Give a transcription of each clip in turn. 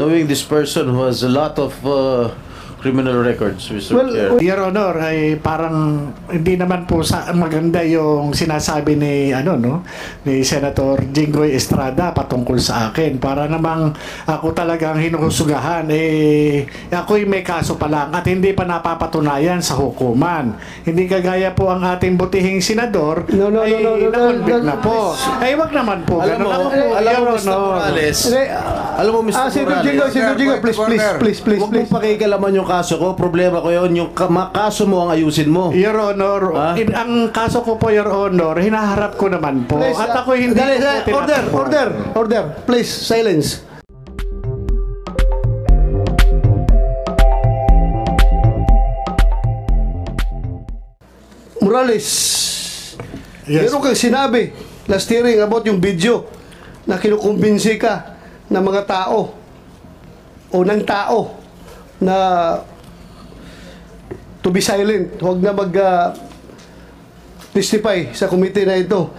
knowing this person who has a lot of criminal records, Mr. Well, Chair? Your Honor, ay parang hindi naman po maganda yung sinasabi ni ni Senator Jinggoy Estrada patungkol sa akin. Para namang ako talagang hinuhusugahan, ako'y may kaso pa lang at hindi pa napapatunayan sa hukuman. Hindi kagaya po ang ating butihing senador na-convict na po. Ay, wag naman po. Alam mo, Mr. Morales, alam mo, Mr. Morales, Senator Jinggoy, please. huwag mong pakikalaman yung kaso ko. Problema ko yun. Yung kaso mo ang ayusin mo. Your Honor, ang kaso ko po, Your Honor, hinaharap ko naman po. Please, at ako hindi po order. Please, silence. Morales, Yes. meron kang sinabi last hearing about yung video na kinukumbinsi ka ng mga tao o ng tao na to be silent, huwag na testify sa committee na ito.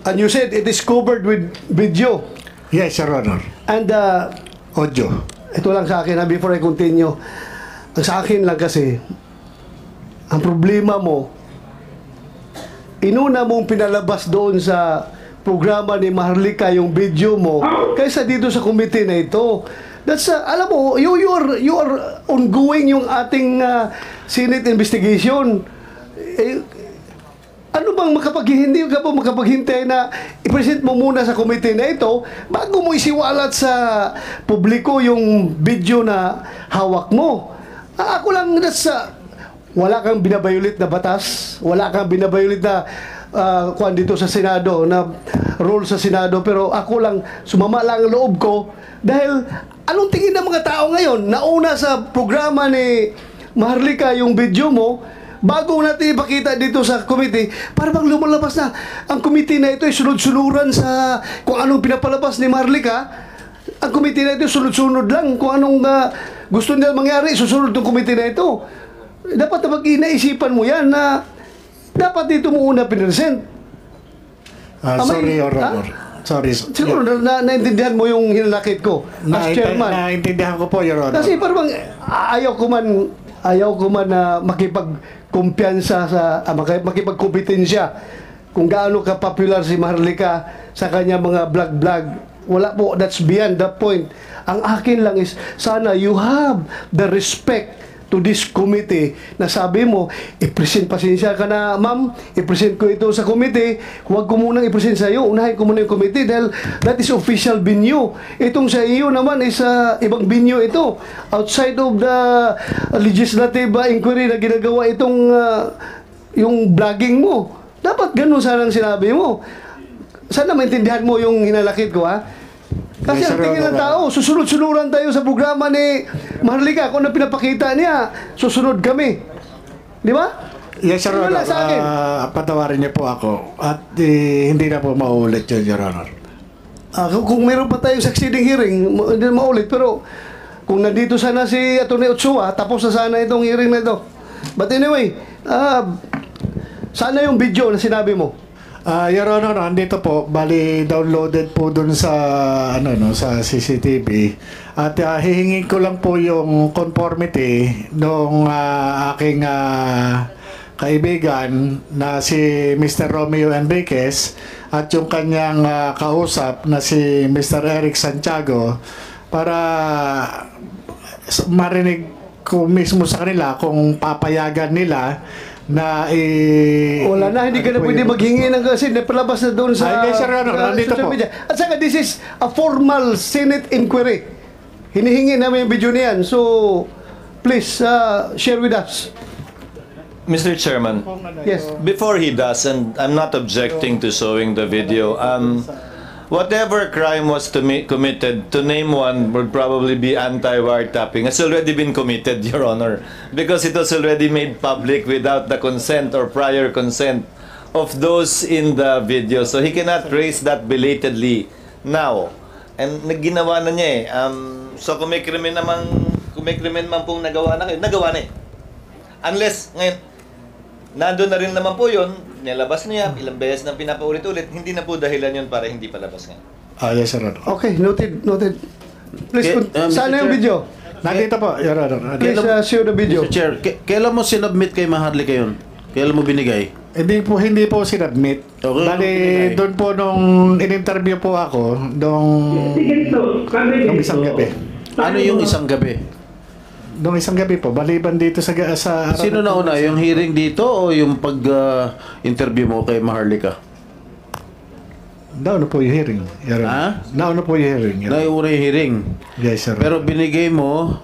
And you said it is covered with video. Yes, Your Honor. And Audio. ito lang sa akin, before I continue. Ang sa akin lang kasi, ang problema mo, inuna mong pinalabas doon sa programa ni Maharlika yung video mo kaysa dito sa committee na ito. That's alam mo, you are ongoing yung ating Senate investigation. Ano bang hindi ka pa makapaghintay na i-present mo muna sa committee na ito bago mo isiwalat sa publiko yung video na hawak mo? Ako lang, wala kang binabayulit na batas, wala kang binabayulit na kuan dito sa Senado, na rule sa Senado, pero ako lang, sumama lang ang loob ko dahil anong tingin ng mga tao ngayon? Nauna sa programa ni Maharlika yung video mo, bago natin ipakita dito sa committee, para bang lumalabas na ang committee na ito ay sunod-sunuran sa kung anong pinapalabas ni Maharlika. Ang committee na ito sunod-sunod lang kung anong gusto nila mangyari, susunod ng committee na ito. Dapat na mag-inaisipan mo yan na dapat dito mo una pinresent. Sorry, Your Honor. Sorry. Siguro naintindihan mo yung hinanakit ko as chairman. Naintindihan ko po, Your Honor. Kasi parang ayaw ko man na makipagkumpiyansa makipagkompetensya kung gaano ka popular si Maharlika sa kanya mga vlog. Wala po, that's beyond the point. Ang akin lang is, sana you have the respect to this committee na sabi mo, pasensya ka na, ma'am, i-present ko ito sa committee, huwag ko munang i-present sa iyo, unahin ko muna yung committee dahil that is official venue. Itong sa iyo naman is ibang venue ito. Outside of the legislative inquiry na ginagawa itong yung vlogging mo. Dapat ganun sanang sinabi mo. Sana maintindihan mo yung hinalakit ko, ha? Kasi ang tingin ng tao, susunod-sunuran tayo sa programa ni Maharlika. Kung ano pinapakita niya, susunod kami. Di ba? Yes, Your Honor. Patawarin niyo po ako. At hindi na po maulit yun, Your Honor. Kung meron pa tayong succeeding hearing, hindi na maulit. Pero kung nandito sana si Atty. Ochoa, tapos na sana itong hearing na ito. But anyway, sana yung video na sinabi mo. Your Honor, andito po, bali downloaded po dun sa sa CCTV at hihingin ko lang po yung conformity nung aking kaibigan na si Mr. Romeo Enriquez at yung kanyang kausap na si Mr. Eric Santiago para marinig ko mismo sa kanila kung papayagan nila na wala na, hindi ka na pwede maghingi ng kasi napalabas na doon sa social media. At saka this is a formal Senate inquiry. Hinihingi namin yung video niyan. So, please, share with us. Mr. Chairman, Yes. before he does, and I'm not objecting to showing the video, whatever crime was committed, to name one would probably be anti-wiretapping. It's already been committed, Your Honor, because it was already made public without the consent or prior consent of those in the video. So he cannot raise that belatedly now. And ginawa na niya eh. So kung may krimen man pong nagawa na nagawa na eh. Unless, ngayon, nandun na rin naman po yun, nilabas niya, ilang beses nang pinapaulit-ulit, hindi na po dahilan yun para hindi palabas nga. Yes, Sir. Okay, noted. Please, saan na yung video? Nandito po, Your Honor. Please show the video. Mr. Chair, kailan mo sinubmit kay Maharlika yun? Kailan mo binigay? Hindi po sinadmit. Okay. Bali, doon po nung in-interview po ako, nung isang gabi. Ano yung isang gabi? Nung isang gabi po, baliban dito sa Sino nauna? Yung hearing dito o yung pag-interview mo kay Maharlika? Nauna po yung hearing. Your Honor. Ha? Nauna po yung hearing. Your Honor. Nauna yung hearing. Yes, sir. Pero binigay mo,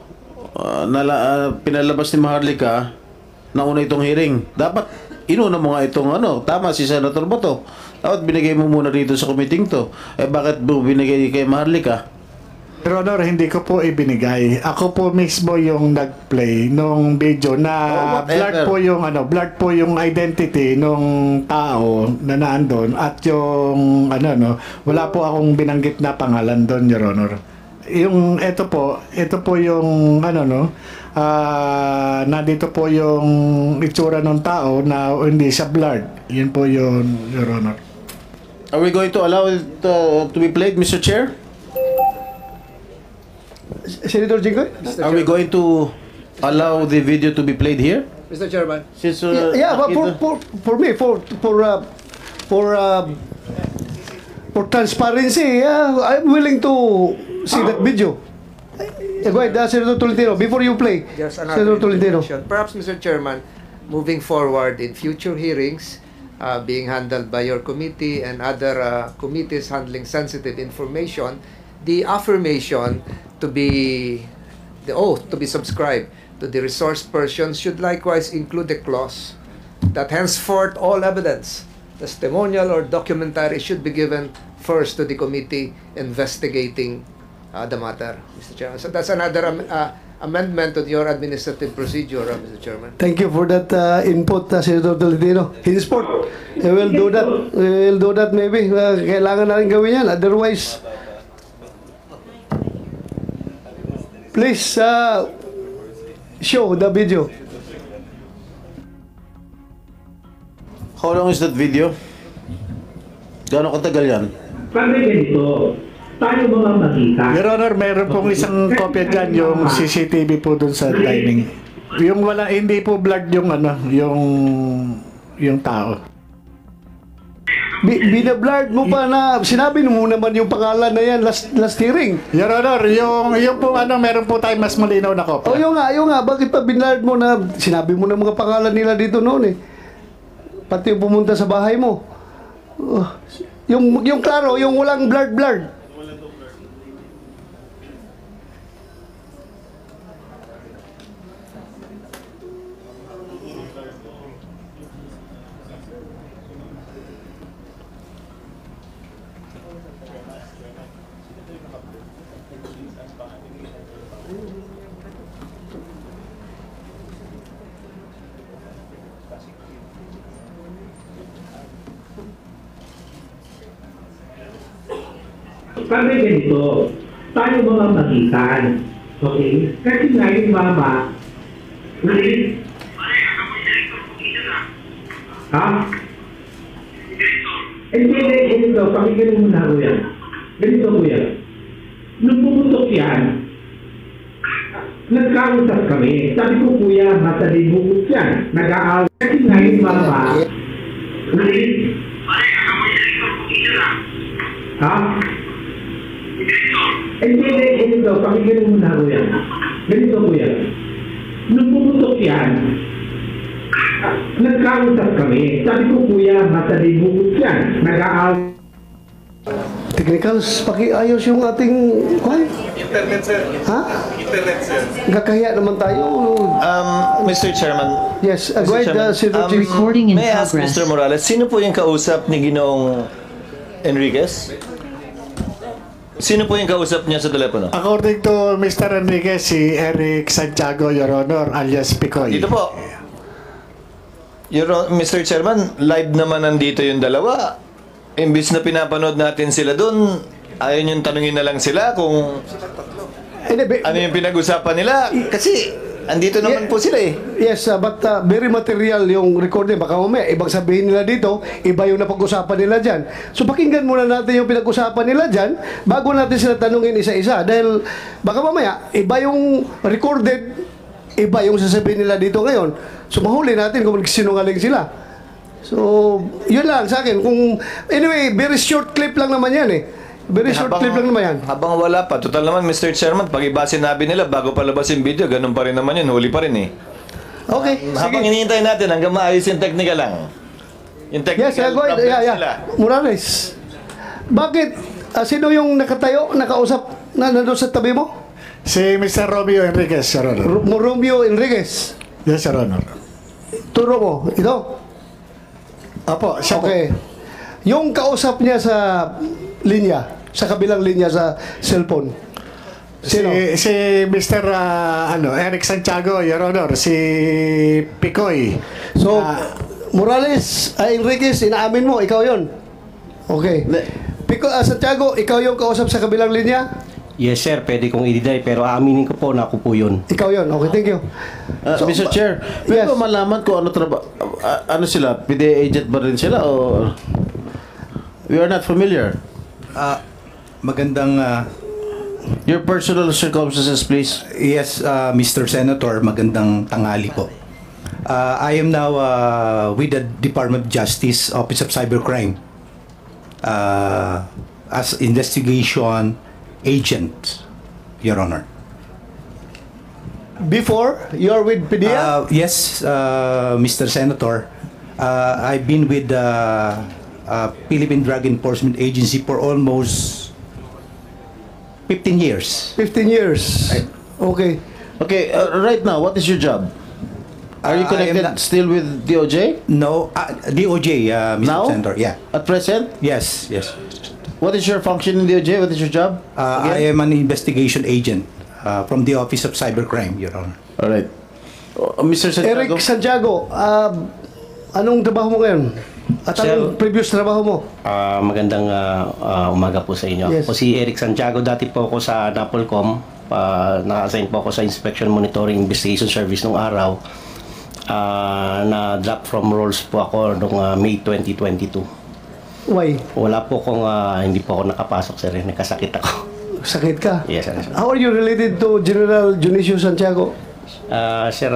pinalabas ni Maharlika, nauna itong hearing. Dapat, inuna mo nga itong tama si Senator Bato. Dapat binigay mo muna dito sa committee to. Bakit mo binigay kay Maharlika? Your Honor, hindi ko po ibinigay. Ako po mismo yung nag-play nung video na whatever. blurred po yung identity nung tao na naandun at yung wala po akong binanggit na pangalan doon, Your Honor. Yung ito po yung nandito po yung itsura ng tao na hindi siya blurred. Yun po yun, Your Honor. Are we going to allow it to be played, Mr. Chair? Senator Jinggoy? Are we going to allow the video to be played here? Mr. Chairman. Since, Yeah, but for me, for transparency, I'm willing to see that video. Go ahead, Senator Tolentino, before you play. Just Senator another Tolentino. information. Perhaps, Mr. Chairman, moving forward in future hearings being handled by your committee and other committees handling sensitive information, the affirmation to be, the oath to be subscribed to the resource person should likewise include a clause that henceforth all evidence, testimonial or documentary, should be given first to the committee investigating the matter, Mr. Chairman. So that's another amendment to your administrative procedure, Mr. Chairman. Thank you for that input, Senator Tolentino. Henceforth, we will do that. We will do that maybe. Kailangan na rin gawin yan. Otherwise, please show the video. how long is that video? Gano'ng katagal yan? Kami ganito, tayo mga makita. Your Honor, meron pong isang kopya dyan, yung CCTV po dun sa dining. Yung hindi po blurred yung yung tao. Binablard mo pa na, sinabi mo naman yung pangalan na yan last hearing. Your Honor, yung po meron po tayo mas malinaw na kopya. O yung nga, bakit pa binlard mo na, sinabi mo na mga pangalan nila dito noon eh. Pati yung pumunta sa bahay mo. Yung klaro, yung walang blurred. Kami ganito, tayo mga magitan. Okay? Kasi nga yung mama, ha? Ganito, pakinggan mo muna ko yan. Ganito ko yan. Nung pumutok yan, nagkausap kami. Sabi ko, kuya, matalimugot yan. Nag-aaway. Kasi nga yung mama, ha? Ganito, pakinggan mo muna ko yan. Ganito ko yan. Nung pumutok yan, nagkausap kami. Sabi ko, kuya, matalimugot yan. Nag-aaway. Technicals, pakiayos yung ating, Internet, sir. ha? Internet, sir. Kakahiya naman tayo. Mr. Chairman, Yes, go ahead, Senator Chief. Recording in may I ask progress. Mr. Morales, sino po yung kausap ni Ginoong Enriquez? Sino po yung kausap niya sa telepono? According to Mr. Enriquez, si Eric Santiago, Your Honor, alias Picoy. Dito po. Mr. Chairman, live naman nandito yung dalawa. Imbis na pinapanood natin sila doon, ayaw yung tanungin na lang sila kung ano yung pinag-usapan nila. Kasi Andito naman po sila eh. Yes, but very material yung recording. Baka mamaya, ibang sabihin nila dito, iba yung napag-usapan nila dyan. So pakinggan muna natin yung pinag-usapan nila dyan bago natin sila tanungin isa-isa. Dahil baka mamaya, iba yung recorded, iba yung sasabihin nila dito ngayon. So mahuli natin kung sinungaling sila. So, yun lang sa akin. Anyway, very short clip lang naman yan eh. Very short clip lang naman yan. Habang wala pa. Total naman, Mr. Chairman, pag iba sinabi nila bago palabas yung video, ganun pa rin naman yun. Huli pa rin eh. Okay, sige. Habang hinihintay natin hanggang maayos yung technical lang. Yung technical Yes, go ahead. problems nila. Morales, bakit? Sino yung nakatayo, nakausap na nandun sa tabi mo? Si Mr. Romeo Enriquez, Your Honor. Romeo Enriquez. Yes, Your Honor. Turo mo, ito? Opo, siya po. Okay. Yung kausap niya sa linya, sa kabilang linya sa cellphone. Sino? Si Mr. Eric Santiago, Your Honor. Si Picoy. So, Morales, Enriquez, inaamin mo, ikaw yon. Okay. Santiago, ikaw yung kausap sa kabilang linya? Yes sir, pwede kong i-deny pero aaminin ko po na ako po yun. Ikaw yon. Okay, thank you. So, Mr. Chair, pwede yes. ba malaman kung ano trabaho, ano sila, PDA agent ba rin sila o we are not familiar? Magandang Your personal circumstances, please. yes, Mr. Senator, magandang tanghali po. I am now with the Department of Justice Office of Cybercrime as investigation agent, Your Honor. Before, you're with PDEA? Yes, Mr. Senator, I've been with the Philippine Drug Enforcement Agency for almost 15 years. 15 years. Okay. Okay, right now, what is your job? Are you I am connected not- still with DOJ? No, DOJ, Mr. Now? Senator. Yeah. At present? Yes, yes. What is your function in DOJ? What is your job? I am an investigation agent from the Office of Cybercrime, Your Honor. All right. Mr. Santiago? Eric Santiago, anong trabaho mo ngayon? At anong previous trabaho mo? Magandang umaga po sa inyo. Yes. Ako si Eric Santiago, dati po ako sa NAPOLCOM. Naka-assign po ako sa Inspection Monitoring Investigation Service nung araw. Na-drop from roles po ako noong May 2022. Why? Wala po akong, hindi po ako nakapasok sir, nagkasakit ako. Sakit ka? Yes sir. How are you related to General Dionisio Santiago? Sir,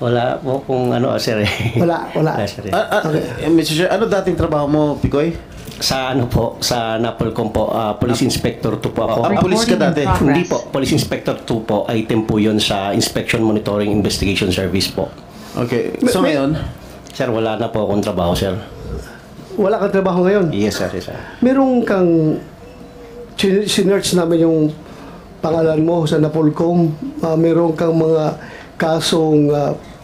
wala po kung ano sir. Wala. Sir, Mr. Chair, ano dating trabaho mo, Picoy? sa ano po, sa NAPOLCOM po, Police Inspector 2 po ako. Ang pulis ka dati? Hindi po, Police Inspector 2 po, item po yun sa Inspection Monitoring Investigation Service po. Okay. So ngayon, Sir, wala na po akong trabaho, sir. Wala kang trabaho ngayon? Yes, sir, yes, sir. Meron kang sinerch namin yung pangalan mo sa Napolcom. Meron kang mga kasong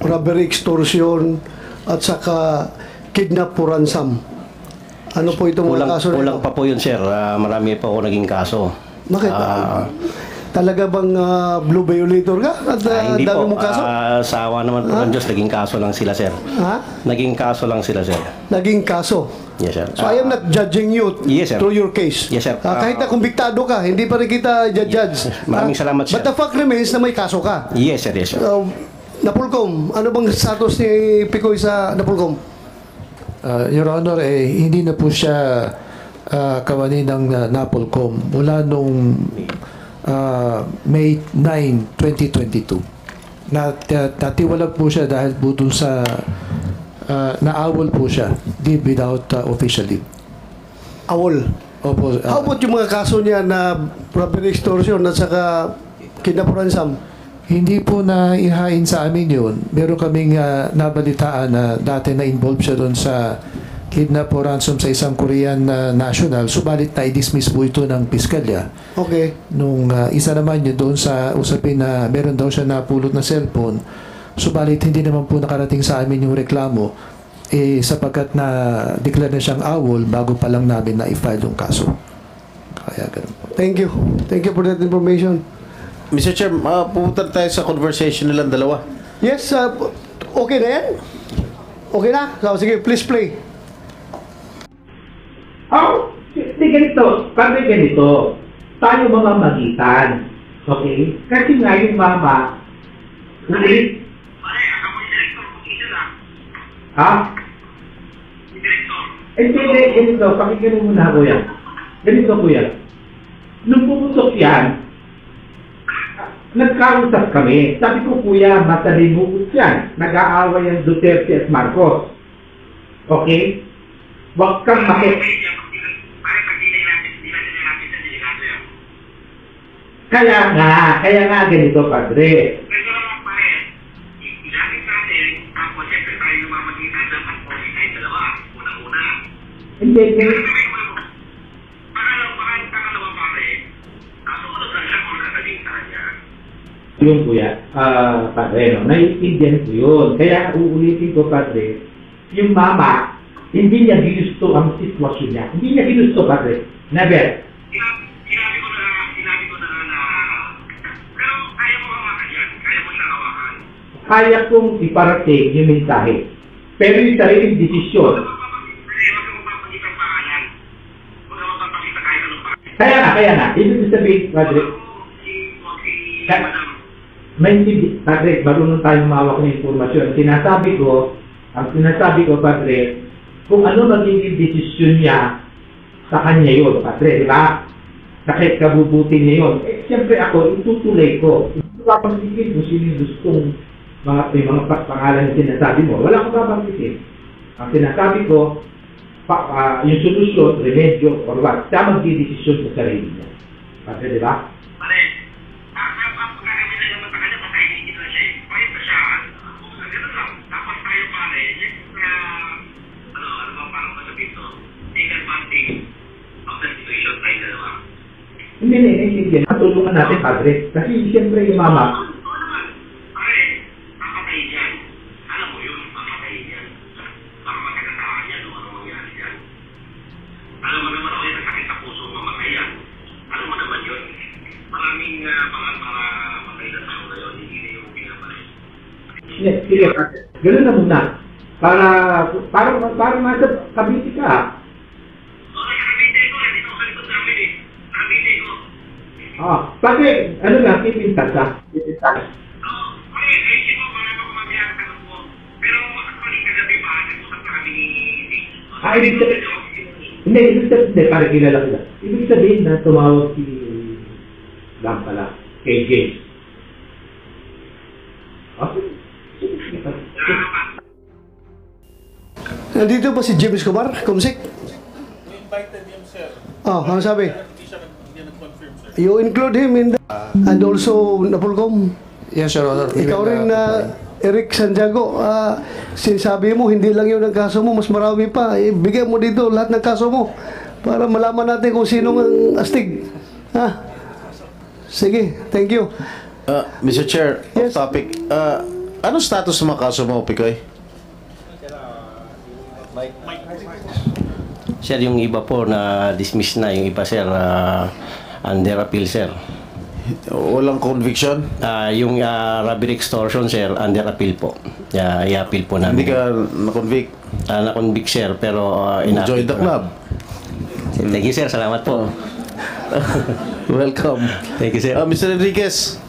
robbery, extortion at saka kidnap for ransom. Ano po itong mga kaso na Kulang ito? pa po yun, sir. Marami po ako naging kaso. Bakit? Talaga bang blue violator ka? At Hindi dami po. mong kaso? Sa awa naman po ng Diyos, naging kaso lang sila, sir. Ha? Naging kaso lang sila, sir. Naging kaso? Yes, sir. So I am not judging you Yes, sir. through your case. Yes, sir. Kahit na kumbiktado ka, hindi pa rin kita judge. Maraming salamat, sir. But the fact remains na may kaso ka. Yes, sir, yes, sir. Napolcom, ano bang status ni Picoy sa Napolcom? Your Honor, hindi na po siya kawani ng NAPOLCOM mula nung May 9, 2022. Natiwalag po siya dahil po dun sa naawol po siya, leave without official leave. Awol. Opo, How about yung mga kaso niya na robbery, extortion at saka kidnap for ransom? Hindi po na ihain sa amin yun. Meron kaming nabalitaan na dati na involved siya doon sa kidnap o ransom sa isang Korean national. Subalit na i-dismiss po ito ng piskalya. Okay. Nung isa naman yun doon sa usapin na meron daw siya napulot na cellphone. Subalit hindi naman po nakarating sa amin yung reklamo sapagkat na declare na siyang awol bago pa lang namin na i-file yung kaso. Kaya ganun po. Thank you. Thank you for that information. Mr. Chair, pupunta tayo sa conversation nilang dalawa. Yes, okay na yan? Okay na? So, sige, please play. Di ganito, kami ganito, tayo mga magitan, okay? Kasi nga yung mama, Ulit. Ha? Hindi, ganito. Pakinggan mo muna, kuya. Ganito, kuya. Nung pumutok yan, nagkausap kami. Sabi ko, kuya, matalimugot yan. Nag-aaway ang Duterte at Marcos. Okay? Huwag kang Kaya nga ganito, padre. Hindi, yun kuya, padre, no? Naiintindihan ko yun. Kaya uulitin ko, padre, yung mama, hindi niya ginusto ang sitwasyon niya. Hindi niya ginusto, padre. Never. Sinabi ko na pero kaya mo hawakan yan. Kaya mo siyang hawakan. Kaya kong iparating yung mensahe. Pero yung sariling desisyon. Kaya nga. Ibig sabihin, padre, padre, marunong tayong mawak ng informasyon. Ang sinasabi ko, padre, kung ano magiging desisyon niya sa kanya yun, padre, di ba? Kahit kabubuti niya yun. Eh, siyempre ako, itutuloy ko. Hindi ko papangkitin kung sino yung gustong mga pangalan na sinasabi mo. Wala akong papangkitin. Ang sinasabi ko, yung solusyon, remedyo, or what, siya magdidesisyon sa sarili niya. Padre, di ba? Hindi. Matulungan natin, padre. Kasi siyempre yung mama. Sige, gano'n na muna. Para nasa kabiti ka. Pati, ano lang, pipintas ha? Pipintas. Ibig sabihin, para kilala ko lang. Ibig sabihin na tumawag si Lam pala, kay James. Nandito ba si James Kumar, Kumsik? Invited him, sir. Ano sabi? Hindi nag-confirm, sir. You include him in the... and also Napolcom. Yes, Your Honor. Ikaw rin na Eric Santiago, sinasabi mo, hindi lang yun ang kaso mo, mas marami pa. Bigay mo dito lahat ng kaso mo para malaman natin kung sino ang astig. Ha? Sige, thank you. Mr. Chair, Yes. topic. Anong status ng mga kaso mo, Picoy? Sir, yung iba po na dismiss na, yung iba sir, under appeal sir. Walang conviction? Yung robbery extortion sir, under appeal po. I-appeal po namin. Hindi ka na-convict? Na-convict sir, pero Join the club. Thank you sir, salamat po. Welcome. Thank you sir. Mr. Enriquez,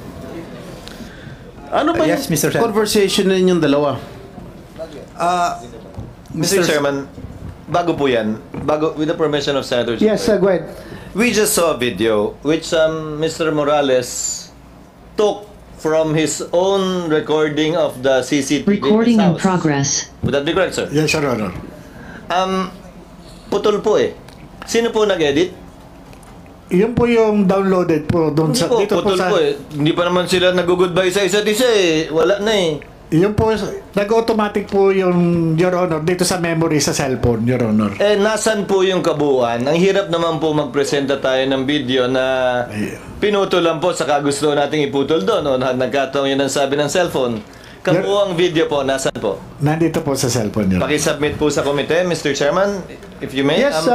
ano ba Yes, Mr. Sen. conversation ninyong dalawa? Mr. Chairman, bago po yan, with the permission of Senator Yes, Jinggoy, go ahead. we just saw a video which Mr. Morales took from his own recording of the CCTV Recording in in his house. progress. Would that be correct, sir? Yes, Your Honor. Putol po eh. Sino po nag-edit? Yun po yung downloaded po doon Hindi sa po, dito po putol sa po eh. Hindi pa naman sila nag-goodbye sa isa't isa eh. Wala na eh. yun po nag-automatic po yung Your Honor dito sa memory sa cellphone, Your Honor. Eh, nasan po yung kabuuan? Ang hirap naman po magpresenta tayo ng video na pinutol lang po saka gusto nating iputol doon. O nagkataong yun ang sabi ng cellphone. Kabuuang video po, nasan po? Nandito po sa cellphone, Your Honor. Pakisubmit po sa komite, Mr. Chairman, if you may. Yes,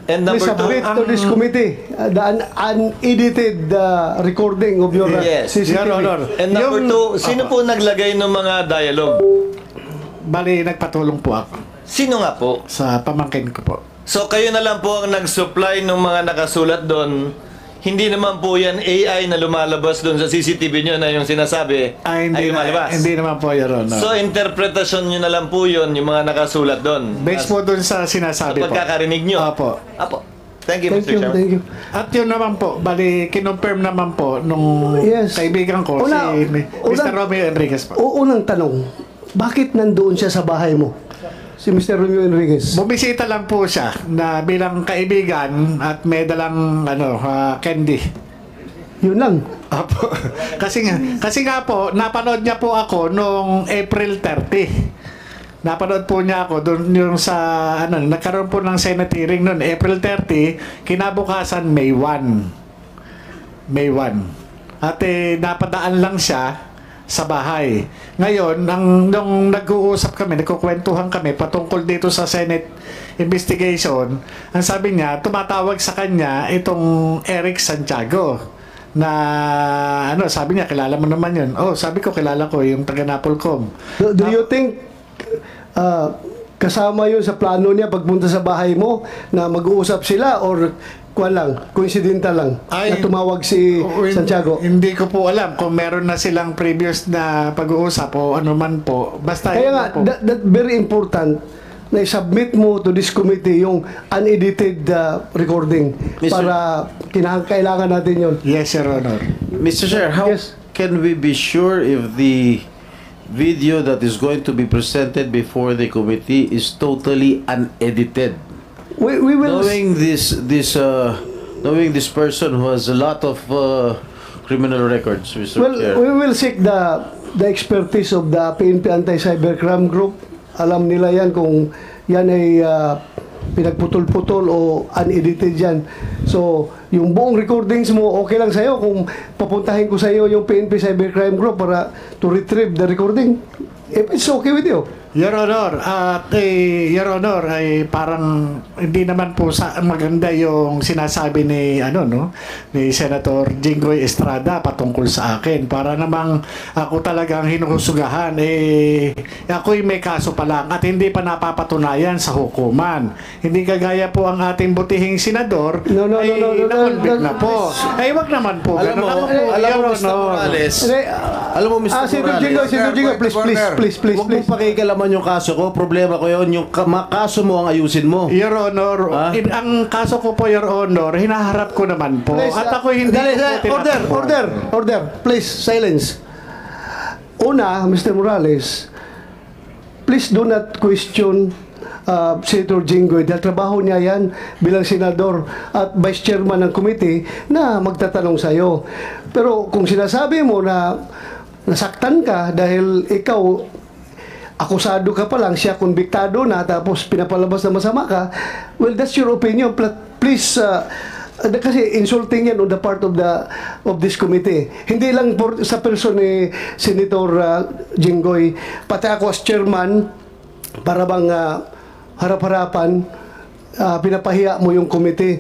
and we number submit two, to this committee the unedited recording of your Yes, CCTV. Your Honor. and number two, sino po naglagay ng mga dialogue? Bali, nagpatulong po ako Sino nga po? sa pamangkin ko po. So kayo na lang po ang nag-supply ng mga nakasulat doon. hindi naman po yan AI na lumalabas doon sa CCTV nyo na yung sinasabi ay lumalabas. Hindi naman po, Your Honor. So, interpretasyon nyo na lang po yun, yung mga nakasulat doon. Based po doon sa sinasabi po. Pagkakarinig nyo. Apo. Apo. Thank you, Thank Mr. you, Chairman. thank you. At yun naman po, bali, kinonfirm naman po nung Yes. kaibigan ko, si Mr. Romeo Enriquez po. Unang tanong, bakit nandoon siya sa bahay mo? Si Mr. Romeo Enriquez. Bumisita lang po siya na bilang kaibigan at may dalang candy. Yun lang. Apo. kasi nga po, napanood niya po ako nung April 30. Napanood po niya ako doon yung sa nagkaroon po ng Senate hearing noon April 30, kinabukasan May 1. May 1. At napadaan lang siya sa bahay. Ngayon, nung nag-uusap kami, nagkukwentuhan kami patungkol dito sa Senate investigation, ang sabi niya, tumatawag sa kanya itong Eric Santiago na sabi niya, kilala mo naman yun. Oh, sabi ko, kilala ko yung taga Napolcom. Do you think kasama yun sa plano niya pagpunta sa bahay mo na mag-uusap sila or coincidental lang na tumawag si Santiago? Hindi ko po alam kung meron na silang previous na pag-uusap o ano man po. Basta Kaya nga, po. that very important na i-submit mo to this committee yung unedited recording para kailangan natin yun. Yes, Your Honor. Mr. Chair, how Yes. can we be sure if the video that is going to be presented before the committee is totally unedited? We will... Knowing this person who has a lot of criminal records, Mr. Well, Chair. we will seek the expertise of the PNP Anti-Cybercrime Group. Alam nila yan kung yan ay pinagputol-putol o unedited yan. So, yung buong recordings mo, okay lang sa'yo kung papuntahin ko sa'yo yung PNP Cybercrime Group para to retrieve the recording. If it's okay with you. Your Honor, Your Honor, ay parang hindi naman po maganda yung sinasabi ni ni Senator Jinggoy Estrada patungkol sa akin. Para namang ako talagang hinuhusugahan ako'y may kaso pa lang at hindi pa napapatunayan sa hukuman. Hindi kagaya po ang ating butihing senador na-convict na po. Wag naman po. Alam mo, Mr. Morales, alam mo, Mr. Morales, Senator Jinggoy, please. huwag mong pakikalaman yung kaso ko. Problema ko yun. Yung kaso mo ang ayusin mo. Your Honor, ang kaso ko po, Your Honor, hinaharap ko naman po. Please, At ako hindi Order. Please, silence. Una, Mr. Morales, please do not question Senator Jinggoy dahil trabaho niya yan bilang senador at vice chairman ng committee na magtatanong sa'yo. Pero kung sinasabi mo na nasaktan ka dahil ikaw akusado ka pa lang, siya konbiktado na, tapos pinapalabas na masama ka, well, that's your opinion. Please, kasi insulting yan on the part of this committee. Hindi lang sa person ni Senator Jinggoy, pati ako as chairman, para bang harap-harapan, pinapahiya mo yung committee.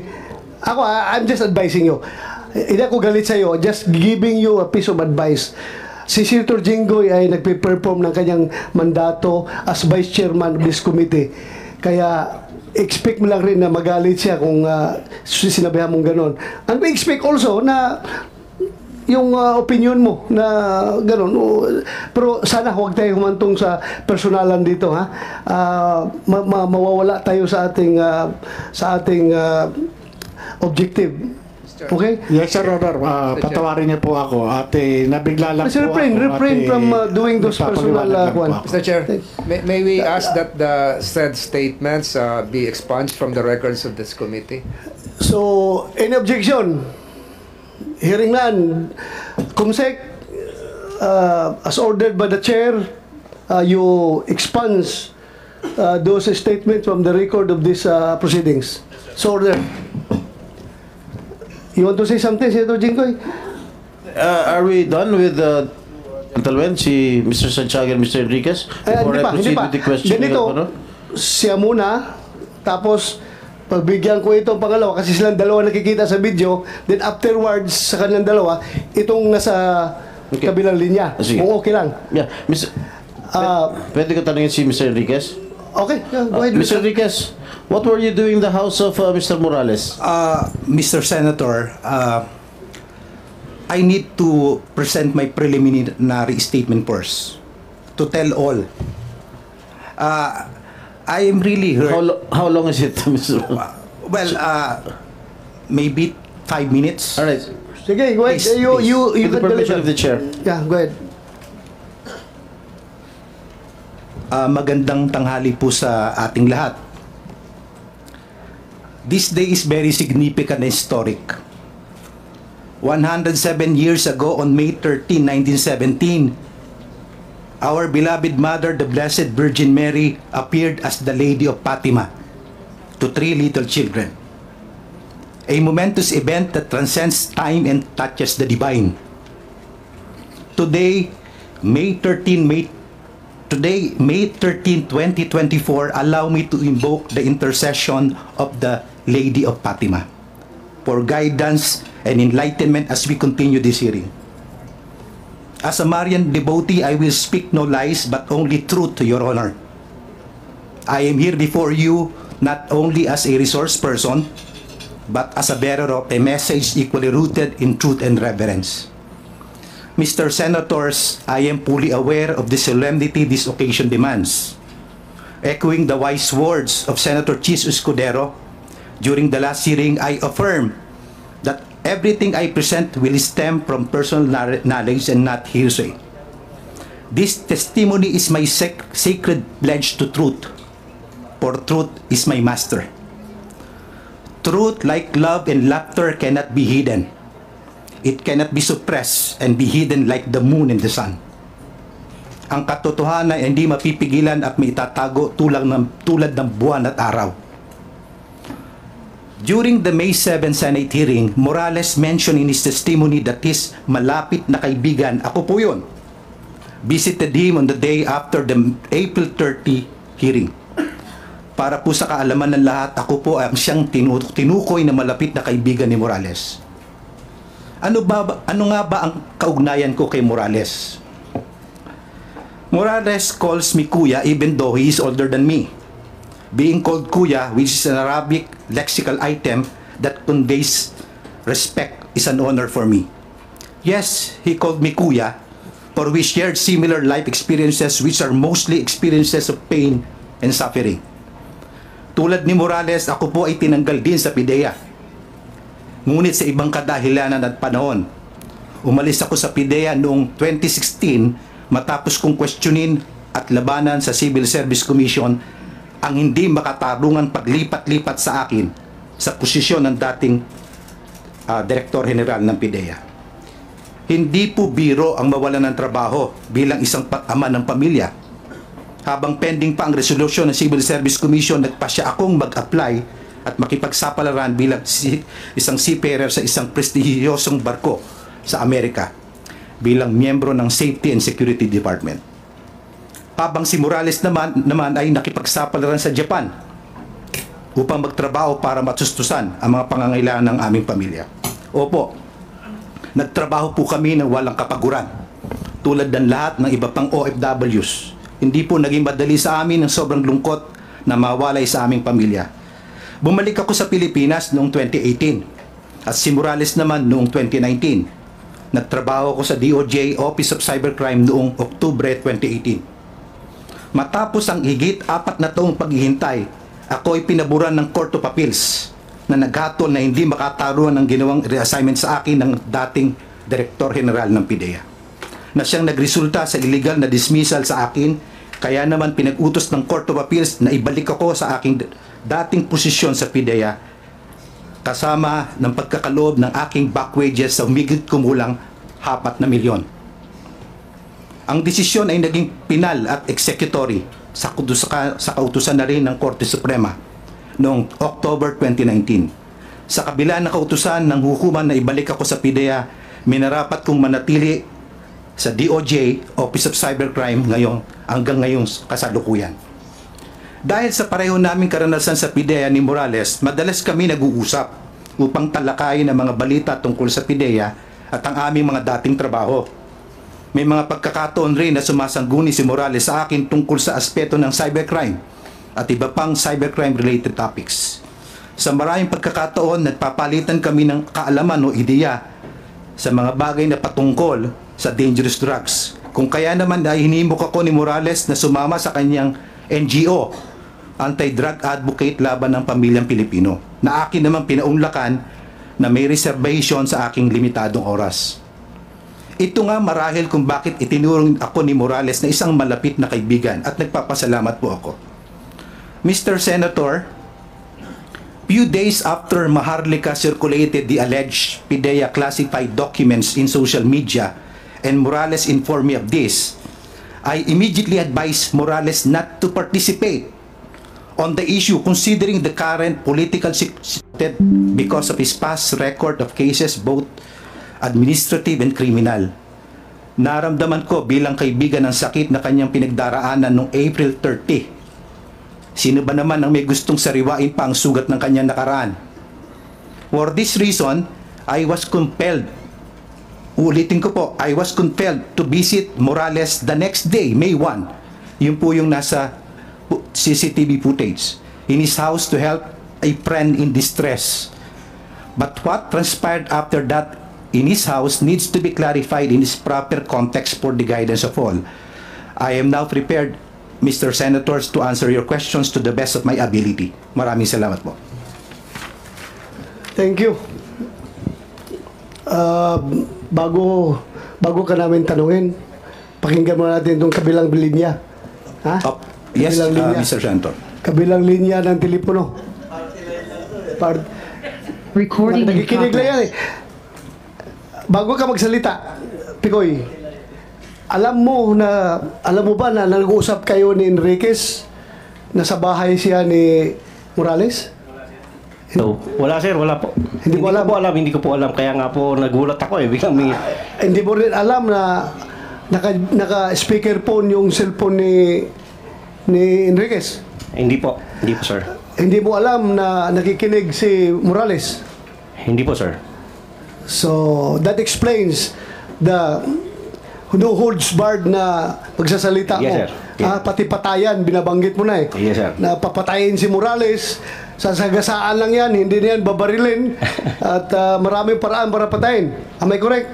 Ako, I'm just advising you. Hindi ako galit sa'yo, just giving you a piece of advice. Si Senator Jinggoy ay nagpe-perform ng kanyang mandato as vice chairman of this committee. Kaya expect mo lang rin na magalit siya kung sinabihan mong ganon. And we expect also na yung opinion mo na ganon. Pero sana huwag tayo humantong sa personalan dito, ha. Mawawala tayo sa ating objective. Okay? Yes, Sir Honor. Patawarin niyo po ako at nabigla lang Please po refrain ako. from doing those personal po. Mr. Chair, may we ask that the said statements be expunged from the records of this committee? So, any objection? Hearing none. Kumsek, as ordered by the chair, you expunge those statements from the record of these proceedings. So ordered. You want to say something, Senator Jinggoy? Are we done with until when? Si Mr. Santiago and Mr. Enriquez? Before I proceed with the question. Ganito, siya muna, tapos pagbigyan ko itong pangalawa kasi silang dalawa nakikita sa video, then afterwards sa kanilang dalawa, itong nasa kabilang linya. Sige. Kung okay lang. Yeah. Pwede ko tanungin si Mr. Enriquez? Okay, go ahead. Mr. Enriquez, What were you doing in the house of Mr. Morales? Mr. Senator, I need to present my preliminary statement first to tell all. I am really hurt. How long is it, Mr. Well, maybe 5 minutes. All right. Sige, go ahead. Please, You With the can permission of deliver. the chair. Yeah, go ahead. Magandang tanghali po sa ating lahat. This day is very significant and historic. 107 years ago on May 13, 1917, our beloved mother, the Blessed Virgin Mary, appeared as the Lady of Fatima to 3 little children. A momentous event that transcends time and touches the divine. Today, May 13, 2024, allow me to invoke the intercession of the Lady of Fatima for guidance and enlightenment as we continue this hearing. As a Marian devotee, I will speak no lies but only truth to your honor. I am here before you not only as a resource person, but as a bearer of a message equally rooted in truth and reverence. Mr. Senators, I am fully aware of the solemnity this occasion demands. Echoing the wise words of Senator Chis Escudero, during the last hearing, I affirm that everything I present will stem from personal knowledge and not hearsay. This testimony is my sacred pledge to truth, for truth is my master. Truth, like love and laughter, cannot be hidden. It cannot be suppressed and be hidden like the moon and the sun. Ang katotohanan ay hindi mapipigilan at maitatago tulad ng buwan at araw. During the May 7 Senate hearing, Morales mentioned in his testimony that his malapit na kaibigan, ako po yun, visited him on the day after the April 30 hearing. Para po sa kaalaman ng lahat, ako po ang siyang tinukoy na malapit na kaibigan ni Morales. Ano nga ba ang kaugnayan ko kay Morales? Morales calls me Kuya even though he is older than me. Being called Kuya, which is an Arabic lexical item that conveys respect, is an honor for me. Yes, he called me Kuya, for we shared similar life experiences which are mostly experiences of pain and suffering. Tulad ni Morales, ako po ay tinanggal din sa PIDEA. Ngunit sa ibang kadahilanan at panahon. Umalis ako sa PIDEA noong 2016 matapos kong questionin at labanan sa Civil Service Commission ang hindi makatarungan paglipat-lipat sa akin sa posisyon ng dating Direktor General ng PIDEA. Hindi po biro ang mawalan ng trabaho bilang isang ama ng pamilya. Habang pending pa ang resolusyon ng Civil Service Commission, nagpasya akong mag-apply at makipagsapalaran bilang isang seafarer sa isang prestihiyosong barko sa Amerika bilang miyembro ng Safety and Security Department. Habang si Morales naman ay nakipagsapalaran sa Japan upang magtrabaho para matustusan ang mga pangangailangan ng aming pamilya. Opo, nagtrabaho po kami ng walang kapaguran tulad ng lahat ng iba pang OFWs. Hindi po naging madali sa amin ang sobrang lungkot na mawalay sa aming pamilya. Bumalik ako sa Pilipinas noong 2018 at si Morales naman noong 2019. Nagtrabaho ako sa DOJ Office of Cybercrime noong Oktubre 2018. Matapos ang higit 4 na taong paghihintay, ako ay pinaburan ng Court of Appeals na naghatol na hindi makataruan ng ginawang reassignment sa akin ng dating Direktor General ng PIDEA, na siyang nagresulta sa illegal na dismissal sa akin. Kaya naman pinag-utos ng Court of Appeals na ibalik ako sa aking dating posisyon sa PIDEA kasama ng pagkakaloob ng aking back wages sa humigit kumulang 4 na milyon. Ang desisyon ay naging penal at executory sa kautusan na rin ng Korte Suprema noong October 2019. Sa kabila ng kautusan ng hukuman na ibalik ako sa PIDEA, minarapat kong manatili sa DOJ Office of Cybercrime hanggang ngayong kasalukuyan. Dahil sa pareho naming karanasan sa PIDEA ni Morales, madalas kami nag-uusap upang talakayin ang mga balita tungkol sa PIDEA at ang aming mga dating trabaho. May mga pagkakataon rin na sumasangguni si Morales sa akin tungkol sa aspeto ng cybercrime at iba pang cybercrime-related topics. Sa maraming pagkakataon, nagpapalitan kami ng kaalaman o ideya sa mga bagay na patungkol sa dangerous drugs. Kung kaya naman ay hinimok ako ni Morales na sumama sa kanyang NGO, Anti-Drug Advocate Laban ng Pamilyang Pilipino, na akin naman pinaunlakan na may reservation sa aking limitadong oras. Ito nga marahil kung bakit itinurong ako ni Morales na isang malapit na kaibigan at nagpapasalamat po ako. Mr. Senator, few days after Maharlika circulated the alleged PIDEA classified documents in social media and Morales informed me of this, I immediately advised Morales not to participate on the issue considering the current political situation because of his past record of cases both administrative and criminal. Naramdaman ko bilang kaibigan ng sakit na kanyang pinagdaraanan noong April 30. Sino ba naman ang may gustong sariwain pa ang sugat ng kanyang nakaraan? For this reason, I was compelled, ulitin ko po, I was compelled to visit Morales the next day, May 1. Yun po yung nasa CCTV footage in his house to help a friend in distress. But what transpired after that in his house needs to be clarified in its proper context for the guidance of all. I am now prepared, Mr. Senators, to answer your questions to the best of my ability. Maraming salamat po. Thank you. Bago ka namin tanungin, pakinggan mo natin itong kabilang linya. Ha? Yes, Kabilang linya. Mr. Senator. Kabilang linya ng telepono. Recording in Nakikinig lang yan eh. Bago ka magsalita, Picoy, alam mo ba na nag-uusap kayo ni Enriquez na sa bahay siya ni Morales? No, wala sir, wala po. Hindi mo alam? Hindi ko po alam. Kaya nga po nagulat ako eh. Biglang may... Hindi mo rin alam na naka-speakerphone yung cellphone ni Enriquez? Hindi po sir. Hindi mo alam na nakikinig si Morales? Hindi po sir. So, that explains the no holds barred na pagsasalita mo. Yes, sir. Yeah. Pati patayan, binabanggit mo na eh. Yes, sir. Na papatayin si Morales, sasagasaan lang yan, hindi na yan babarilin, at maraming paraan para patayin. Am I correct?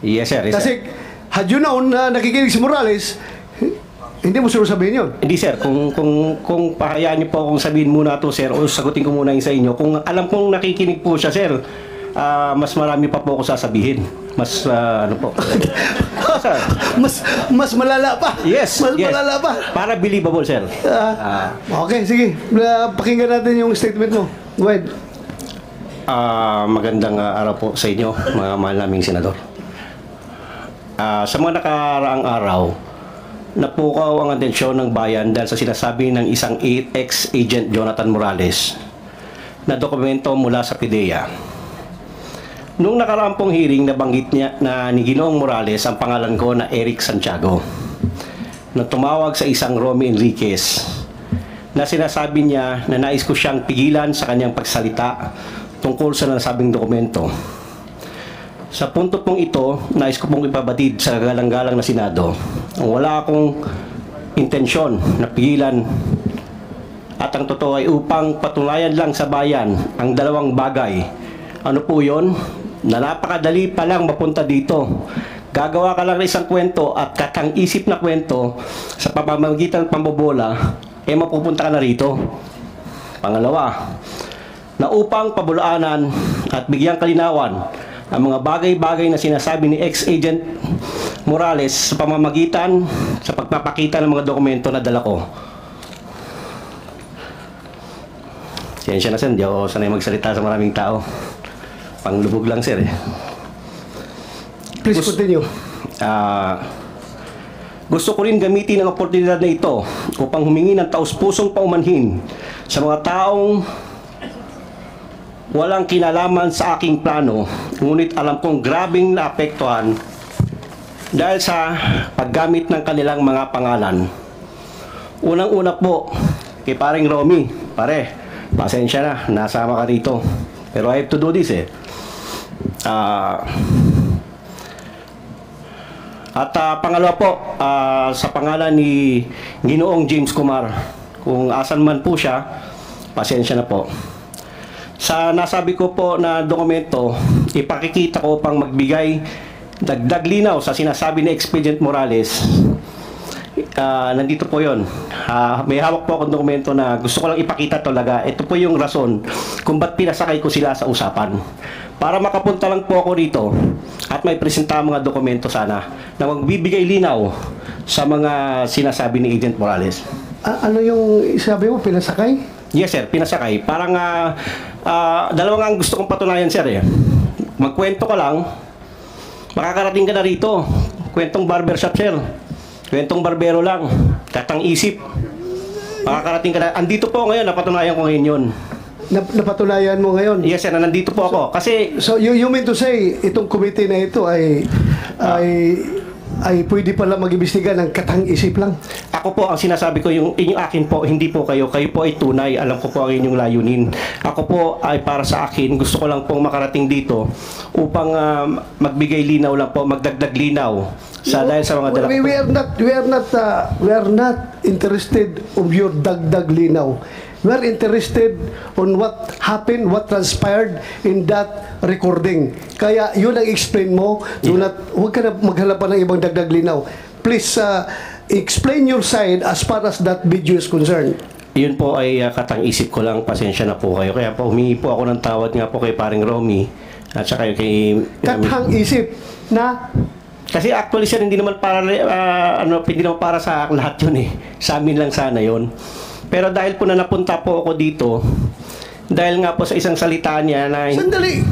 Yes sir. Yes, Kasi, sir. had you known na nakikinig si Morales, hindi mo sure sabihin yun. Hindi sir, kung pahayaan niyo po akong sabihin muna to sir, o sagutin ko muna yung sa inyo. Kung alam kong nakikinig po siya sir, mas marami pa po ako sasabihin. Mas ano po. Sir. Mas malala pa. Yes. Mas yes. malala pa. Para believable sir. Okay, sige. Pakinggan natin yung statement mo. Go ahead. Magandang araw po sa inyo, mga mahal naming senador. Sa mga nakaraang araw, napukaw ang atensyon ng bayan dahil sa sinasabi ng isang ex-agent Jonathan Morales na dokumento mula sa PIDEA. Noong nakaraang pong hearing, nabanggit niya na ni Ginoong Morales ang pangalan ko na Eric Santiago, na tumawag sa isang Romy Enriquez na sinasabi niya na nais ko siyang pigilan sa kanyang pagsalita tungkol sa nasabing dokumento. Sa punto pong ito, nais ko pong ipabatid sa galang-galang na Senado. Wala akong intensyon na pigilan at ang totoo ay upang patunayan lang sa bayan ang dalawang bagay. Ano po yun? Na napakadali pa lang mapunta dito. Gagawa ka lang ng isang kwento at kakang-isip na kwento sa pamamagitan ng pambobola, mapupunta ka na rito. Pangalawa, na upang pabulaanan at bigyang kalinawan ang mga bagay-bagay na sinasabi ni ex-agent Morales sa pamamagitan sa pagpapakita ng mga dokumento na dala ko. Siyensya na sir, di ako sanay magsalita sa maraming tao. Panglubog lang sir eh. Please continue. Gusto ko rin gamitin ang oportunidad na ito upang humingi ng taus-pusong paumanhin sa mga taong walang kinalaman sa aking plano, ngunit alam kong grabing naapektuhan dahil sa paggamit ng kanilang mga pangalan. Unang-una po, kay paring Romy, pare, pasensya na, nasama ka rito. Pero I have to do this eh. Pangalawa po, sa pangalan ni Ginoong James Kumar, Kung asan man po siya, pasensya na po. Sa nasabi ko po na dokumento, ipakikita ko pang magbigay dagdag linaw sa sinasabi ni Expedient Morales. Nandito po yon. May hawak po akong dokumento na gusto ko lang ipakita talaga. Ito po yung rason kung ba't pinasakay ko sila sa usapan. Para makapunta lang po ako rito at may presenta mga dokumento sana na magbibigay linaw sa mga sinasabi ni Agent Morales. Ano yung sabi mo, pinasakay? Yes sir, pinasakay. Parang dalawang ang gusto kong patunayan sir eh. Magkwento ka lang, makakarating ka na rito. Kwentong barbershop sir. Kwentong barbero lang. Katang isip. Makakarating ka na. Andito po ngayon, napatunayan ko ngayon yun. Napatunayan mo ngayon? Yes sir, nandito po ako. Kasi So you mean to say, itong committee na ito ay pwede pala mag-imbestiga ng katang-isip lang? ako po, ang sinasabi ko, yung inyong akin po, hindi po kayo. Kayo po ay tunay. Alam ko po ang inyong layunin. Ako po ay para sa akin, gusto ko lang pong makarating dito upang magbigay linaw lang po, magdagdag linaw dahil sa mga dala ko. We are not interested of your dagdag linaw. We are interested on what happened, what transpired in that recording. Kaya yun ang explain mo. Huwag ka na maghanap pa ng ibang dagdag linaw. Please explain your side as far as that video is concerned. Yun po ay katang-isip ko lang. Pasensya na po kayo. Kaya po humingi po ako ng tawad nga po kay paring Romy at saka kay... Katang-isip na... Kasi actually sir, hindi naman para hindi naman para sa lahat yun eh. Sa amin lang sana yun. Pero dahil po na napunta po ako dito, dahil nga po sa isang salita niya na... Sandali,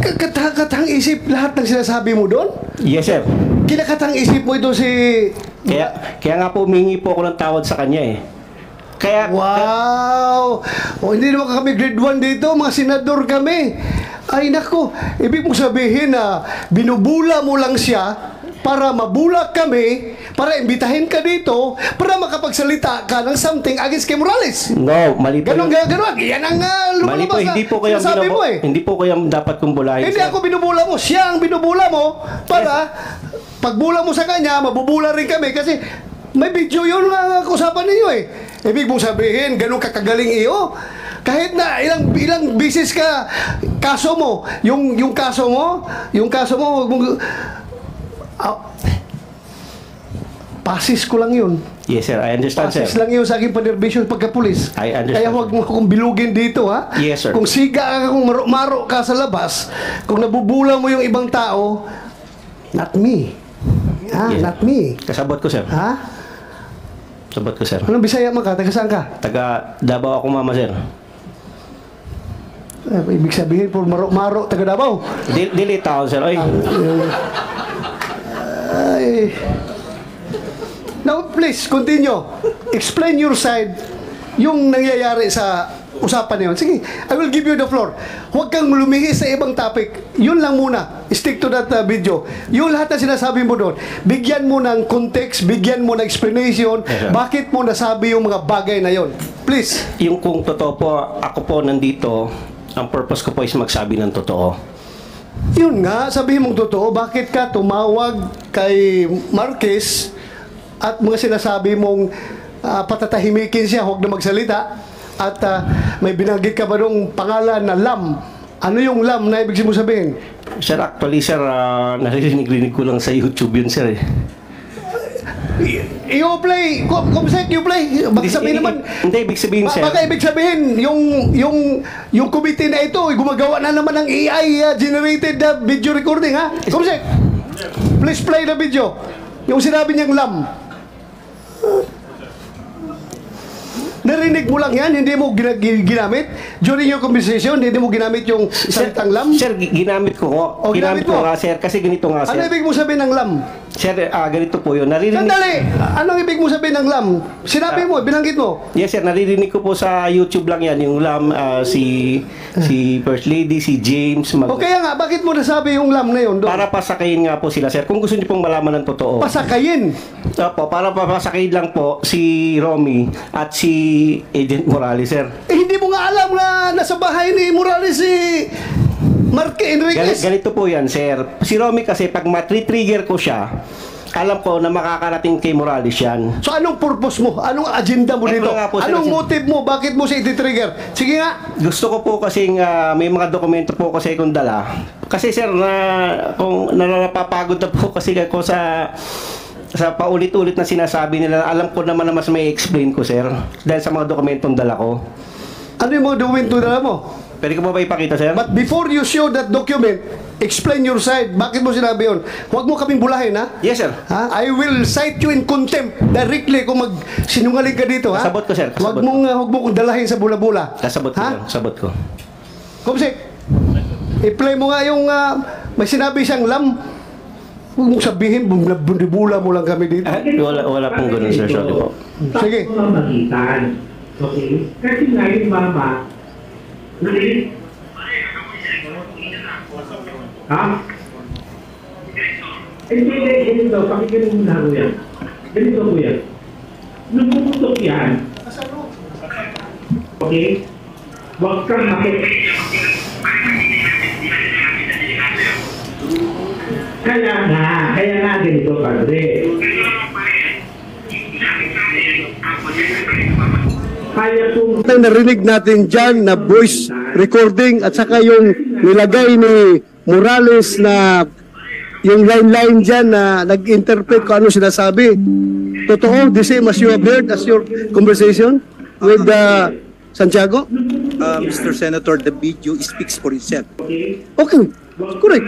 katang-isip lahat ng sinasabi mo doon? Yes sir. Kinakatang-isip mo ito si... Kaya nga po humingi po ako ng tawad sa kanya eh. Kaya... Wow! Hindi naman kami grade 1 dito, mga senador kami. Ay nako, ibig mong sabihin na binubula mo lang siya para mabula kami, para imbitahin ka dito, para makapagsalita ka ng something against kay Morales. No, mali po. Ganon. Yan ang mali po, hindi po kayo hindi po kayo dapat kong bulahin. Hindi ako binubula mo, siya ang binubula mo para pagbula mo sa kanya, mabubula rin kami kasi may video yun nga usapan ninyo eh. Ibig mong sabihin, ganun kakagaling iyo. Kahit na ilang bisis ka kaso mo, yung kaso mo, wag mong pasis ko lang yun. Yes sir, I understand pasis sir. lang yun sa aking panerbisyon pagkapulis. I understand. Kaya huwag mo akong bilugin dito ha. Yes sir. Kung siga ka, kung maro ka sa labas, kung nabubula mo yung ibang tao, not me. Yes. Not me. Kasabot ko sir. Ha? Sabot ko sir. Anong Bisaya man ka? Taga saan ka? Taga Davao ako mama sir. Ibig sabihin po maro taga Davao. Dili tao sir. Ay. Now, please, continue. Explain your side, yung nangyayari sa usapan na yun. Sige, I will give you the floor. Huwag kang lumihis sa ibang topic. Yun lang muna. Stick to that video. Yung lahat na sinasabi mo doon, bigyan mo ng context, bigyan mo ng explanation, bakit mo nasabi yung mga bagay na yun. Please. Yung kung totoo po, ako po nandito, ang purpose ko po is magsabi ng totoo. Yun nga, sabihin mong totoo, bakit ka tumawag kay Marquez at mga sinasabi mong patatahimikin siya, huwag na magsalita, at may binanggit ka ba nung pangalan na Lam? Ano yung Lam na ibig mo sabihin? Sir, actually sir, naririnig ko lang sa YouTube yun sir eh. You play, kumsek, you play. Baka sabihin naman, hindi, ibig sabihin sir. baka ibig sabihin, yung committee na ito, gumagawa na naman ng AI generated video recording, ha? Kumsek, please play the video. Yung sinabi niyang Lam. Narinig mo lang yan, hindi mo ginamit during your conversation, hindi mo ginamit yung salitang Lam. Sir, ginamit ko. O, ginamit mo nga sir, kasi ganito nga sir. Ano ibig mo sabihin ng Lam? Sir, ganito po yun. Sandali! Anong ibig mo sabihin ng Lam? Sinabi mo, binanggit mo. Yes sir, naririnig ko po sa YouTube lang yan, yung Lam, si First Lady, si James. O kaya nga, bakit mo nasabi yung Lam na yun doon? Para pasakayin nga po sila sir, kung gusto niyo pong malaman ng totoo. Pasakayin? Opo, para papasakayin lang po si Romy at si Agent Morales sir. Hindi mo nga alam na nasa bahay ni Morales si Marque Enriquez. Ganito po yan, sir. Si Romy kasi, pag matri-trigger ko siya, alam ko na makakarating kay Morales yan. So anong purpose mo? Anong agenda mo Ito dito? nga po, sir, Anong kasi- motive mo? Bakit mo siya iti-trigger? Sige nga. Gusto ko po kasi may mga dokumento po kasi akong dala. Kasi sir, kung napapagod na po kasi ako sa paulit-ulit na sinasabi nila, alam ko naman na mas may explain ko, sir. Dahil sa mga dokumentong dala ko. Ano yung mga dokumento na mo? Pwede ko ba ipakita, sir? But before you show that document, explain your side. Bakit mo sinabi yun? Huwag mo kaming bulahin, ha? Yes, sir. Ha? I will cite you in contempt directly kung mag-sinungaling ka dito, ha? Kasabot ko, sir. Huwag Kasabot mong dalahin sa bula-bula. Kasabot ko, ha? sir. Kasabot ko. Kumsik, i-play mo nga yung may sinabi siyang lam. Huwag mong sabihin, bula mo lang kami dito. Wala pong ganun, sir. Sorry po. Sige. Sa magitan. Okay? Kasi nga yung mama, ha? Hindi, ganito. Pakinggan mo muna, kuya. Ganito, kuya. Nung pumutok yan, okay? Huwag kang Kaya nga ganito, padre. Kaya kung Narinig natin dyan na voice recording at saka yung nilagay ni Morales na yung line-line dyan na nag-interpret kung ano sinasabi. Totoo, the same as you have heard as your conversation with Santiago? Mr. Senator, the video speaks for itself. Okay, correct.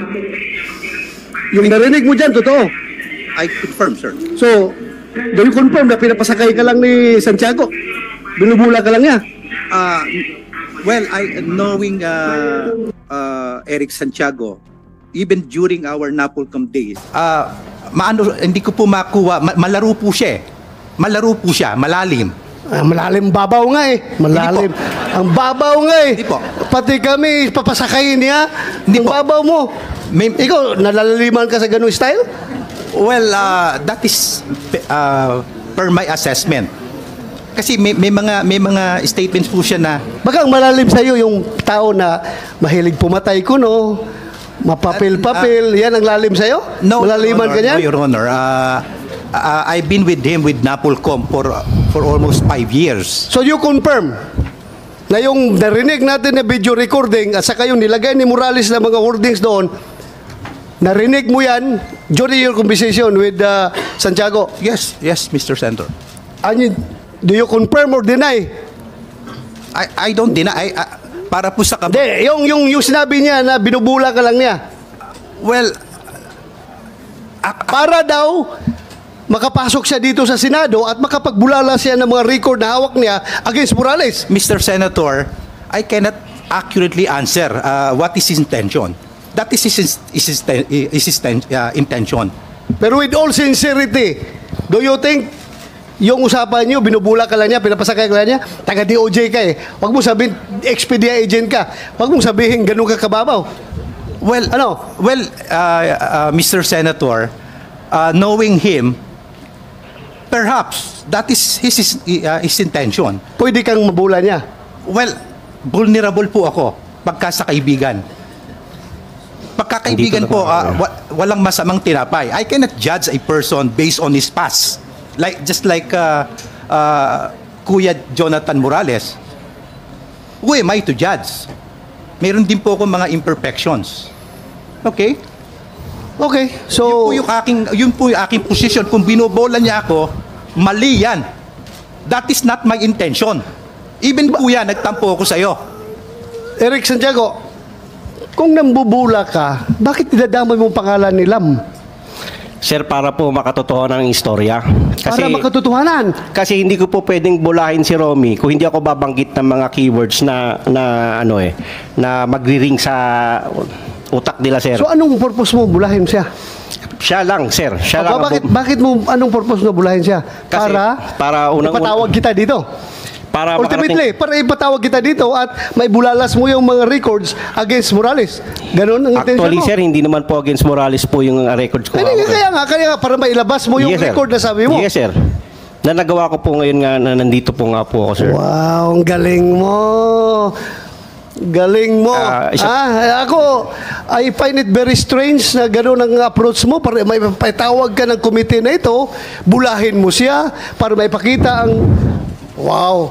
Yung narinig mo dyan, totoo. I confirm, sir. So, do you confirm na pinapasakay ka lang ni Santiago? Binubula ka lang niya? Well, knowing Eric Santiago, even during our Napolcom days, hindi ko po makuha, malaro po siya eh. Malaro po siya, malalim. Malalim babaw nga eh. Malalim. Ang babaw nga eh. Hindi po. Pati kami papasakayin niya. Hindi Ang po. babaw mo. Ikaw, nalalaliman ka sa ganung style? Well, that is per my assessment. Kasi may mga statements po siya na Baka ang malalim sa'yo yung tao na mahilig pumatay kuno, mapapil-papil, yan ang lalim sa'yo? Malaliman ka niyan? No, Your Honor. I've been with him with Napolcom for almost 5 years. So you confirm na yung narinig natin na video recording at saka yung nilagay ni Morales na mga wordings doon, narinig mo yan during your conversation with Santiago? Yes, Mr. Senator. Do you confirm or deny? I don't deny. Para po sa Hindi, yung sinabi niya na binubula ka lang niya. Well, Para daw makapasok siya dito sa Senado at makapagbulala siya ng mga record na hawak niya against Morales. Mr. Senator, I cannot accurately answer what is his intention. That is his intention. Pero with all sincerity, do you think yung usapan niyo, binubula ka lang niya, pinapasakay ka lang niya, taga DOJ ka eh. Huwag mo sabihin, Expedia agent ka. Huwag mong sabihin, ganun ka kababaw. Well, Ano? Well, Mr. Senator, knowing him, perhaps that is his intention. Pwede kang mabula niya. Well, vulnerable po ako pagka sa kaibigan. Pagkakaibigan po, walang masamang tinapay. I cannot judge a person based on his past. Just like Kuya Jonathan Morales. Who am I to judge? Meron din po ako mga imperfections. Okay? Okay, so... Yun po yung aking position. Kung binobola niya ako, mali yan. That is not my intention. Even kuya, nagtampo ako sa'yo. Eric Santiago, kung nambubula ka, bakit dinadamay mong pangalan ni Lam? Sir, para po makatotohanan ng istorya. Para makatotohanan. Kasi hindi ko po pwedeng bulahin si Romy kung hindi ako babanggit ng mga keywords na magri-ring sa utak nila, sir. So anong purpose mo bulahin siya? Siya lang, sir. Siya lang. Bakit mo, anong purpose mo bulahin siya? Kasi para ipatawag kita dito. Para ultimately, para ipatawag kita dito at may bulalas mo yung mga records against Morales. Ganon ang intention mo. Actually, sir, hindi naman po against Morales po yung records ko. Kaya nga, para mailabas mo yung Yes, sir. record na sabi mo. Yes, sir. Na nagawa ko po ngayon nga na nandito po nga po ako, sir. Wow, ang galing mo. Galing mo. Ako, I find it very strange na gano'n ang approach mo. Para may patawag ka ng komite na ito, bulahin mo siya para maipakita ang, wow,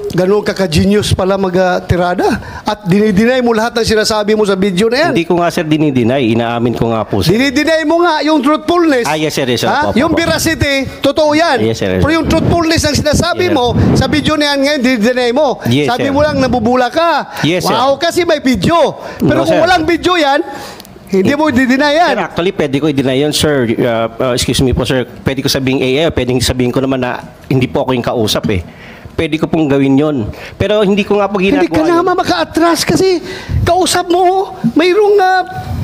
gano'n kaka-genius pala mag-tirada. At dinideny mo lahat ng sinasabi mo sa video na yan. Hindi ko nga sir dinideny, inaamin ko nga po sir. Dinideny mo nga yung truthfulness. Yes sir, yes sir. Ha? Opo, Yung opo. veracity, totoo yan. Yes, sir, yes, Pero sir. yung truthfulness ang sinasabi Yes, sir. mo, sa video na yan ngayon, dinideny mo. Yes, Sabi sir. mo lang, nabubula ka. Yes, sir. Wow, kasi may video. Pero No, kung sir. walang video yan, hindi mo dideny yan. Sir, actually, pwede ko i-deny yun, sir. Excuse me po, sir. Pwede ko sabihin pwede sabihin ko naman na hindi po ako yung kausap eh. Pwede ko pong gawin yun. Pero hindi ko nga po ginagawa Hindi ka naman maka-atras kasi kausap mo, mayroong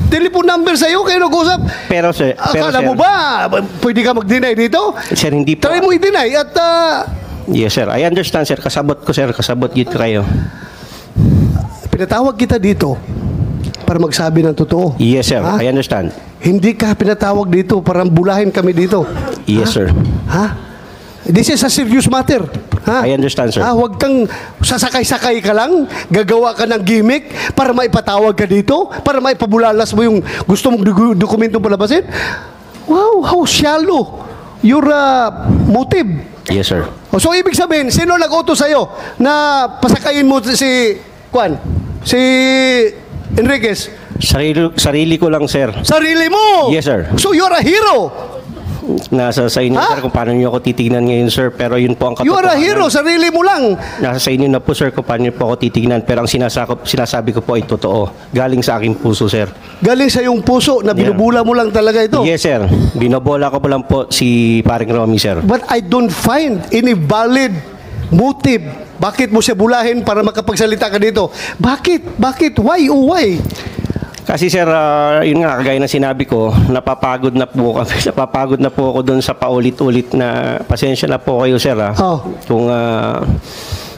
telephone number sa'yo, kayo nag-usap. Pero sir, Akala mo ba, pwede ka mag-deny dito? Sir, hindi po. Try mo i-deny at Yes, sir. I understand, sir. Kasabot ko, sir. Kasabot git kayo. pinatawag kita dito para magsabi ng totoo. Yes, sir. Ha? I understand. Hindi ka pinatawag dito para bulahin kami dito. Yes, sir. Ha? This is a serious matter. Ha? I understand, sir. Huwag kang sasakay-sakay ka lang, gagawa ka ng gimmick para maipatawag ka dito, para maipabulalas mo yung gusto mong dokumentong palabasin. Wow, how shallow your motive. Yes, sir. So, ibig sabihin, sino nag-utos sa'yo na pasakayin mo si Enriquez? Sarili ko lang, sir. Sarili mo! Yes, sir. So, you're a hero! Nasa sa inyo, Ha? sir, kung paano niyo ako titignan ngayon, sir. Pero yun po ang You are a katotohanan. hero, sarili mo lang. Nasa sa inyo na po, sir, kung paano niyo po ako titignan. Pero ang sinasabi ko po ay totoo. Galing sa aking puso, sir. Galing sa iyong puso na binubula mo lang talaga ito. Yes, sir. Binobola ko pa lang po si paring Romy, sir. But I don't find any valid motive. Bakit mo siya bulahin para makapagsalita ka dito? Bakit? Bakit? Why? Oh, why? Kasi sir, yun nga, kagaya na sinabi ko, napapagod na po kami. Napapagod na po ako doon sa paulit-ulit na pasensya na po kayo, sir. Oh. Kung,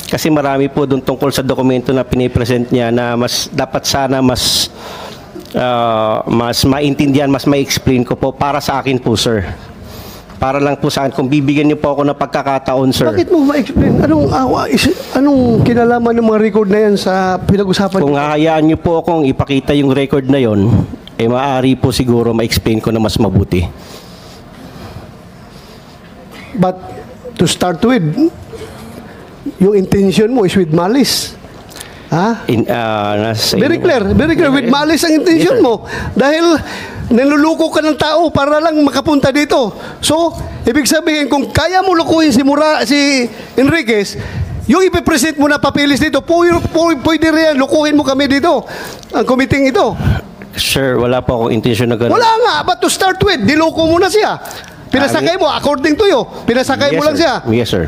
kasi marami po doon tungkol sa dokumento na pinipresent niya na mas dapat sana mas maintindihan, mas ma-explain ko po para sa akin po, sir. Para lang po sa akin, kung bibigyan niyo po ako ng pagkakataon, sir. Bakit mo ma-explain? Anong kinalaman ng mga record na yan sa pinag-usapan? Kung hahayaan niyo po akong ipakita yung record na yon, maaari po siguro ma-explain ko na mas mabuti. But to start with, yung intention mo is with malice. Ha? Very clear, with malice ang intention Yes, sir. mo. Dahil niluluko ka ng tao para lang makapunta dito. So, ibig sabihin, kung kaya mo lukuhin si Enriquez, yung ipipresent mo na papilis dito, pwede rin, lukuhin mo kami dito, ang committee ito. Sir, wala po akong intention na gano'n. Wala nga, but to start with, niloko mo na siya. Pinasakay mo, according to you, pinasakay mo lang sir. siya. Yes, sir.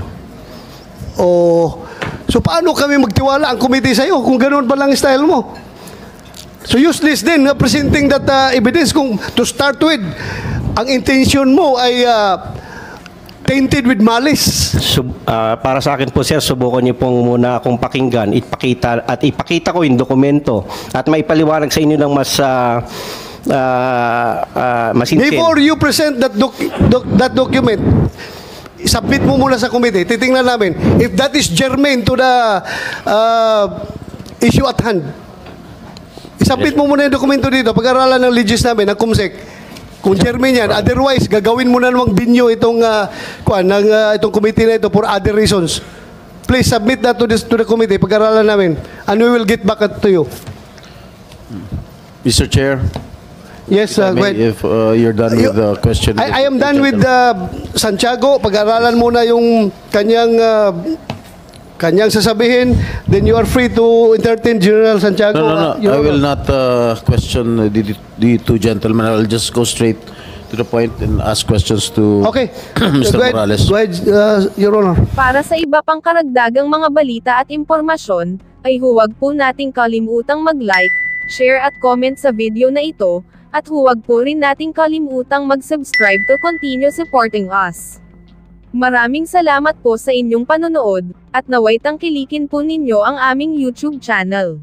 Oh, so paano kami magtiwala ang committee sa'yo kung ganoon pa lang style mo? So useless din presenting that evidence kung to start with, ang intention mo ay tainted with malice. Para sa akin po, sir, subukan niyo pong muna akong pakinggan, ipakita ko yung dokumento at maipaliwanag sa inyo ng mas masinsin. Before you present that document, submit mo muna sa committee. Titingnan namin if that is germane to the issue at hand. Isubmit mo muna yung dokumento dito, pag-aralan ng legis namin, ng COMSEC. Kung germane yan, otherwise, gagawin mo na namang binyo itong, itong committee na ito for other reasons. Please submit that to the committee, pag-aralan namin. And we will get back to you. Mr. Chair, Yes, go ahead. if you're done with the question. I am done with Santiago. Pag-aralan muna yung kanyang sasabihin, then you are free to entertain General Santiago. No. I will not question the two gentlemen. I will just go straight to the point and ask questions to Okay. Mr. Go ahead, Morales. Go ahead, Your Honor. Para sa iba pang karagdagang mga balita at impormasyon, ay huwag po nating kalimutang mag-like, share at comment sa video na ito, at huwag po rin nating kalimutang mag-subscribe to continue supporting us. Maraming salamat po sa inyong panonood, at naway tangkilikin po ninyo ang aming YouTube channel.